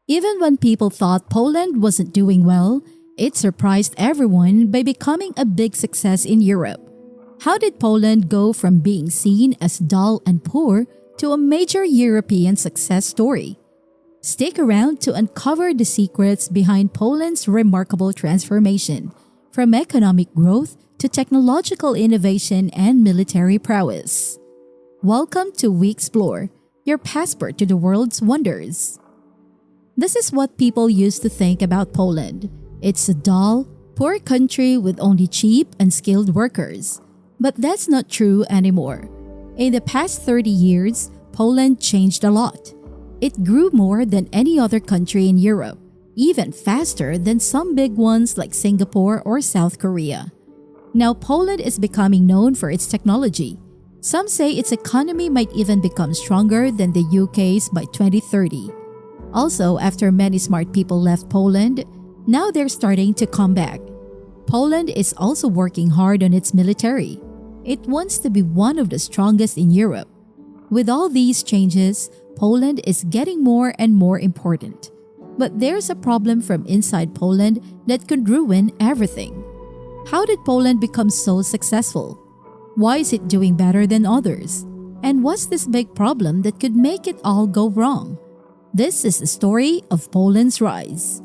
Even when people thought Poland wasn't doing well, it surprised everyone by becoming a big success in Europe. How did Poland go from being seen as dull and poor to a major European success story? Stick around to uncover the secrets behind Poland's remarkable transformation, from economic growth to technological innovation and military prowess. Welcome to We Explore, your passport to the world's wonders. This is what people used to think about Poland. It's a dull, poor country with only cheap and skilled workers. But that's not true anymore. In the past 30 years, Poland changed a lot. It grew more than any other country in Europe, even faster than some big ones like Singapore or South Korea. Now Poland is becoming known for its technology. Some say its economy might even become stronger than the UK's by 2030. Also, after many smart people left Poland, now they're starting to come back. Poland is also working hard on its military. It wants to be one of the strongest in Europe. With all these changes, Poland is getting more and more important. But there's a problem from inside Poland that could ruin everything. How did Poland become so successful? Why is it doing better than others? And what's this big problem that could make it all go wrong? This is the story of Poland's rise.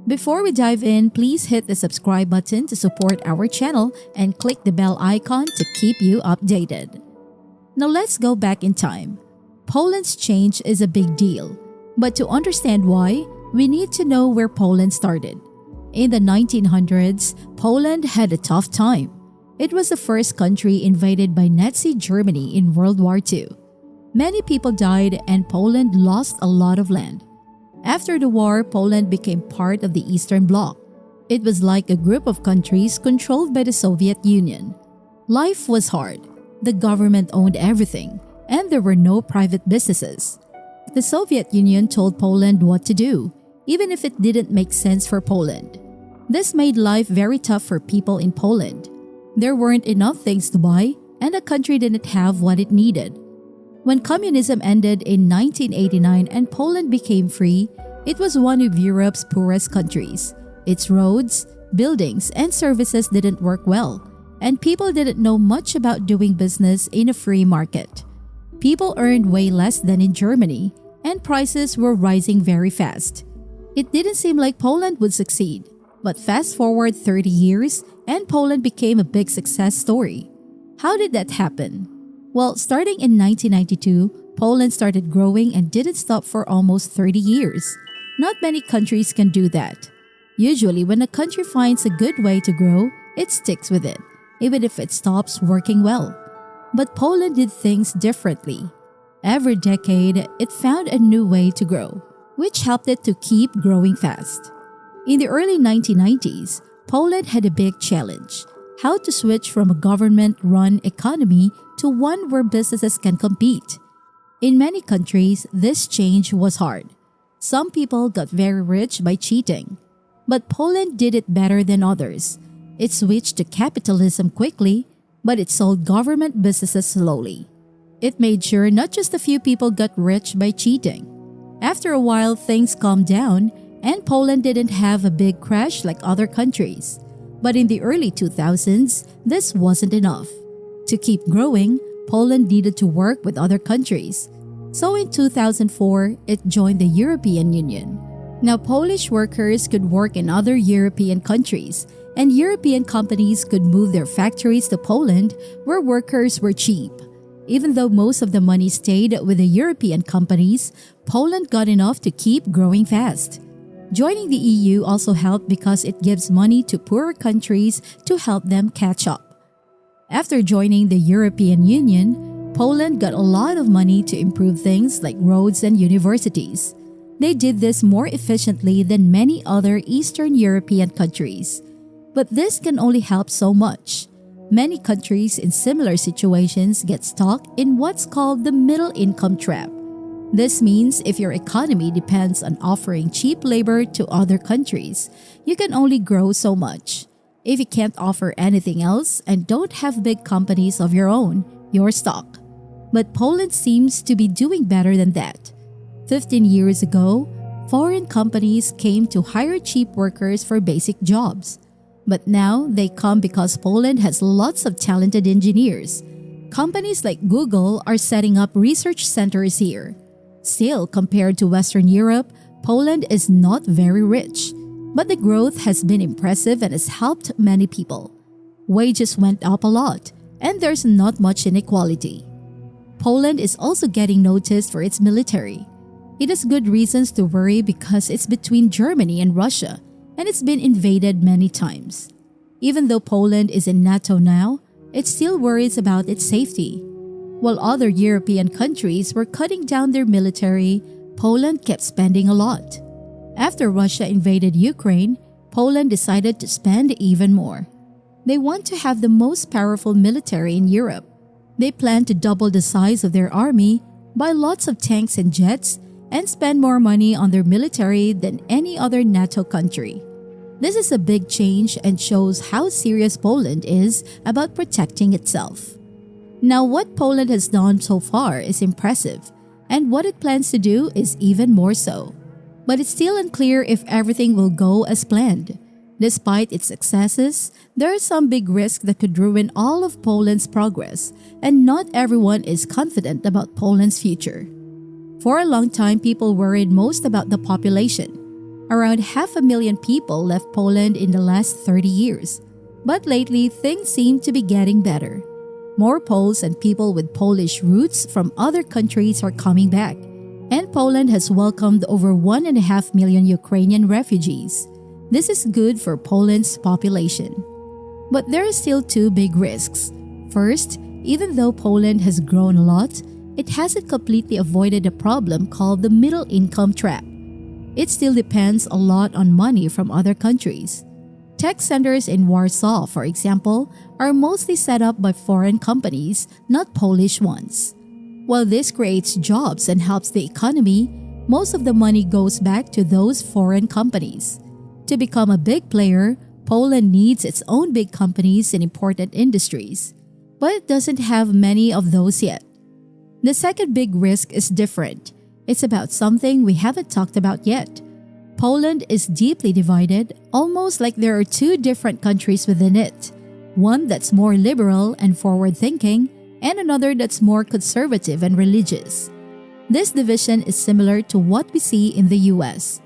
Before we dive in, please hit the subscribe button to support our channel and click the bell icon to keep you updated. Now let's go back in time. Poland's change is a big deal, but to understand why, we need to know where Poland started. In the 1900s, Poland had a tough time. It was the first country invaded by Nazi Germany in World War II. Many people died and Poland lost a lot of land. After the war, Poland became part of the Eastern Bloc. It was like a group of countries controlled by the Soviet Union. Life was hard. The government owned everything, and there were no private businesses. The Soviet Union told Poland what to do, even if it didn't make sense for Poland. This made life very tough for people in Poland. There weren't enough things to buy, and the country didn't have what it needed. When communism ended in 1989 and Poland became free, it was one of Europe's poorest countries. Its roads, buildings, and services didn't work well, and people didn't know much about doing business in a free market. People earned way less than in Germany, and prices were rising very fast. It didn't seem like Poland would succeed, but fast forward 30 years, and Poland became a big success story. How did that happen? Well, starting in 1992, Poland started growing and didn't stop for almost 30 years. Not many countries can do that. Usually, when a country finds a good way to grow, it sticks with it, even if it stops working well. But Poland did things differently. Every decade, it found a new way to grow, which helped it to keep growing fast. In the early 1990s, Poland had a big challenge: how to switch from a government-run economy to one where businesses can compete. In many countries, this change was hard. Some people got very rich by cheating. But Poland did it better than others. It switched to capitalism quickly, but it sold government businesses slowly. It made sure not just a few people got rich by cheating. After a while, things calmed down, and Poland didn't have a big crash like other countries. But in the early 2000s, this wasn't enough. To keep growing, Poland needed to work with other countries. So in 2004, it joined the European Union. Now Polish workers could work in other European countries, and European companies could move their factories to Poland where workers were cheap. Even though most of the money stayed with the European companies, Poland got enough to keep growing fast. Joining the EU also helped because it gives money to poorer countries to help them catch up. After joining the European Union, Poland got a lot of money to improve things like roads and universities. They did this more efficiently than many other Eastern European countries. But this can only help so much. Many countries in similar situations get stuck in what's called the middle income trap. This means if your economy depends on offering cheap labor to other countries, you can only grow so much. If you can't offer anything else and don't have big companies of your own, you're stuck. But Poland seems to be doing better than that. 15 years ago, Foreign companies came to hire cheap workers for basic jobs. But now they come because Poland has lots of talented engineers. Companies like Google are setting up research centers here. Still, compared to Western Europe, Poland is not very rich. But the growth has been impressive and has helped many people. Wages went up a lot, and there's not much inequality. Poland is also getting noticed for its military. It has good reasons to worry because it's between Germany and Russia, and it's been invaded many times. Even though Poland is in NATO now, it still worries about its safety. While other European countries were cutting down their military, Poland kept spending a lot. After Russia invaded Ukraine, Poland decided to spend even more. They want to have the most powerful military in Europe. They plan to double the size of their army, buy lots of tanks and jets, and spend more money on their military than any other NATO country. This is a big change and shows how serious Poland is about protecting itself. Now, what Poland has done so far is impressive, and what it plans to do is even more so. But it's still unclear if everything will go as planned. Despite its successes, there are some big risks that could ruin all of Poland's progress, and not everyone is confident about Poland's future. For a long time, people worried most about the population. Around 500,000 people left Poland in the last 30 years. But lately, things seem to be getting better. More Poles and people with Polish roots from other countries are coming back, and Poland has welcomed over 1.5 million Ukrainian refugees. This is good for Poland's population. But there are still two big risks. First, even though Poland has grown a lot, it hasn't completely avoided a problem called the middle income trap. It still depends a lot on money from other countries. Tech centers in Warsaw, for example, are mostly set up by foreign companies, not Polish ones. While this creates jobs and helps the economy, most of the money goes back to those foreign companies. To become a big player, Poland needs its own big companies in important industries, but it doesn't have many of those yet. The second big risk is different. It's about something we haven't talked about yet. Poland is deeply divided, almost like there are two different countries within it. One that's more liberal and forward-thinking, and another that's more conservative and religious. This division is similar to what we see in the US.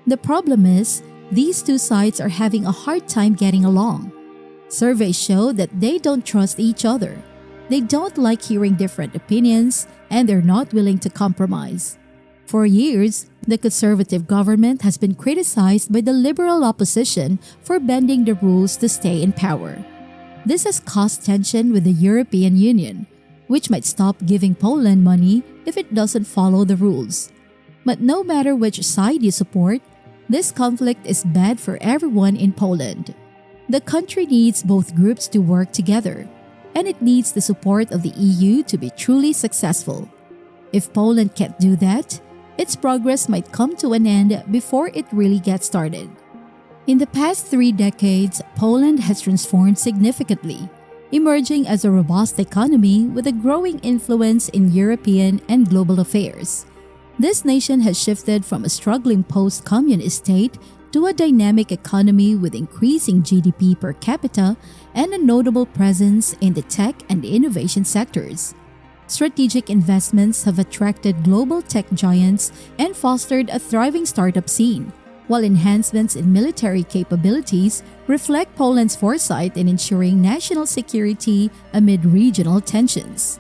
The problem is, these two sides are having a hard time getting along. Surveys show that they don't trust each other. They don't like hearing different opinions, and they're not willing to compromise. For years, the conservative government has been criticized by the liberal opposition for bending the rules to stay in power. This has caused tension with the European Union, which might stop giving Poland money if it doesn't follow the rules. But no matter which side you support, this conflict is bad for everyone in Poland. The country needs both groups to work together, and it needs the support of the EU to be truly successful. If Poland can't do that, its progress might come to an end before it really gets started. In the past 3 decades, Poland has transformed significantly, emerging as a robust economy with a growing influence in European and global affairs. This nation has shifted from a struggling post-communist state to a dynamic economy with increasing GDP per capita and a notable presence in the tech and innovation sectors. Strategic investments have attracted global tech giants and fostered a thriving startup scene, while enhancements in military capabilities reflect Poland's foresight in ensuring national security amid regional tensions.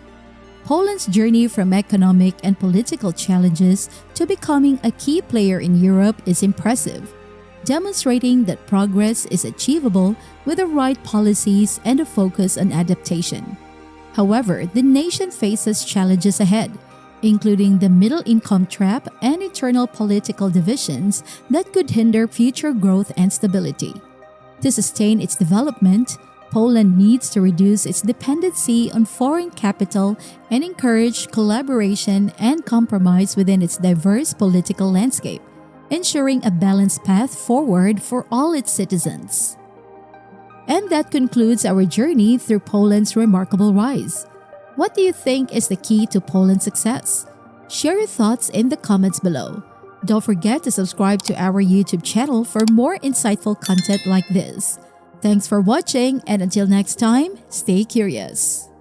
Poland's journey from economic and political challenges to becoming a key player in Europe is impressive, demonstrating that progress is achievable with the right policies and a focus on adaptation. However, the nation faces challenges ahead, including the middle-income trap and internal political divisions that could hinder future growth and stability. To sustain its development, Poland needs to reduce its dependency on foreign capital and encourage collaboration and compromise within its diverse political landscape, ensuring a balanced path forward for all its citizens. And that concludes our journey through Poland's remarkable rise. What do you think is the key to Poland's success? Share your thoughts in the comments below. Don't forget to subscribe to our YouTube channel for more insightful content like this. Thanks for watching, and until next time, stay curious.